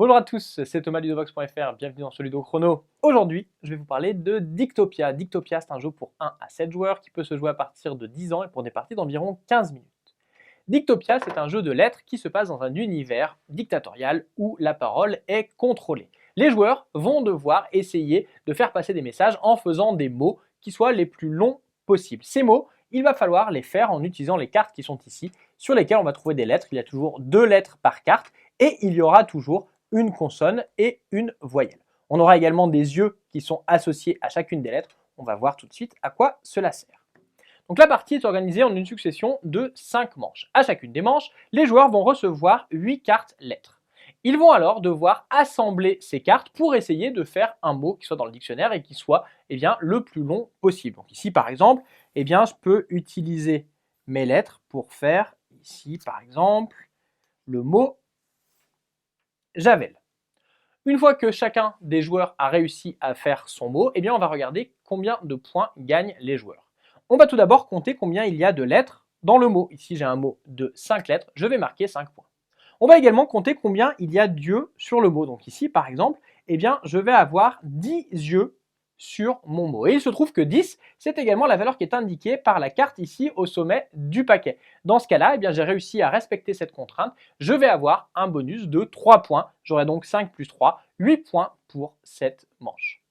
Bonjour à tous, c'est Thomas Ludovox.fr, bienvenue dans ce Ludo Chrono. Aujourd'hui, je vais vous parler de Dictopia. Dictopia, c'est un jeu pour 1 à 7 joueurs qui peut se jouer à partir de 10 ans et pour des parties d'environ 15 minutes. Dictopia, c'est un jeu de lettres qui se passe dans un univers dictatorial où la parole est contrôlée. Les joueurs vont devoir essayer de faire passer des messages en faisant des mots qui soient les plus longs possibles. Ces mots, il va falloir les faire en utilisant les cartes qui sont ici, sur lesquelles on va trouver des lettres. Il y a toujours 2 lettres par carte et il y aura toujours une consonne et une voyelle. On aura également des yeux qui sont associés à chacune des lettres. On va voir tout de suite à quoi cela sert. Donc la partie est organisée en une succession de 5 manches. À chacune des manches, les joueurs vont recevoir 8 cartes lettres. Ils vont alors devoir assembler ces cartes pour essayer de faire un mot qui soit dans le dictionnaire et qui soit le plus long possible. Donc ici par exemple, je peux utiliser mes lettres pour faire ici par exemple le mot Javel. Une fois que chacun des joueurs a réussi à faire son mot, on va regarder combien de points gagnent les joueurs. On va tout d'abord compter combien il y a de lettres dans le mot. Ici, j'ai un mot de 5 lettres, je vais marquer 5 points. On va également compter combien il y a d'yeux sur le mot. Donc ici, par exemple, je vais avoir 10 yeux sur mon mot. Et il se trouve que 10, c'est également la valeur qui est indiquée par la carte ici au sommet du paquet. Dans ce cas-là, j'ai réussi à respecter cette contrainte. Je vais avoir un bonus de 3 points. J'aurai donc 5 plus 3, 8 points pour cette manche.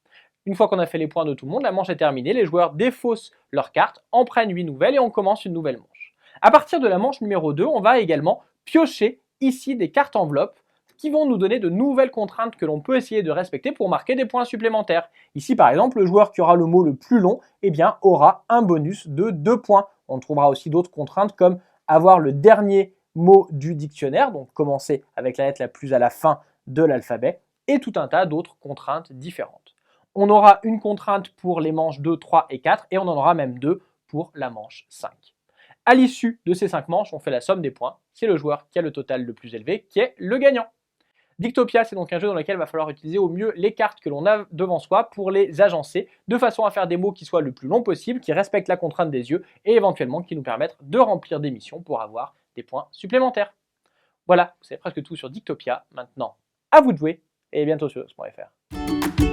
Une fois qu'on a fait les points de tout le monde, la manche est terminée. Les joueurs défaussent leurs cartes, en prennent 8 nouvelles et on commence une nouvelle manche. À partir de la manche numéro 2, on va également piocher ici des cartes enveloppes qui vont nous donner de nouvelles contraintes que l'on peut essayer de respecter pour marquer des points supplémentaires. Ici par exemple, le joueur qui aura le mot le plus long aura un bonus de 2 points. On trouvera aussi d'autres contraintes comme avoir le dernier mot du dictionnaire, donc commencer avec la lettre la plus à la fin de l'alphabet, et tout un tas d'autres contraintes différentes. On aura une contrainte pour les manches 2, 3 et 4, et on en aura même 2 pour la manche 5. À l'issue de ces 5 manches, on fait la somme des points. C'est le joueur qui a le total le plus élevé qui est le gagnant. Dictopia, c'est donc un jeu dans lequel il va falloir utiliser au mieux les cartes que l'on a devant soi pour les agencer, de façon à faire des mots qui soient le plus long possible, qui respectent la contrainte des yeux, et éventuellement qui nous permettent de remplir des missions pour avoir des points supplémentaires. Voilà, vous savez presque tout sur Dictopia. Maintenant, à vous de jouer, et bientôt sur Ludovox.fr.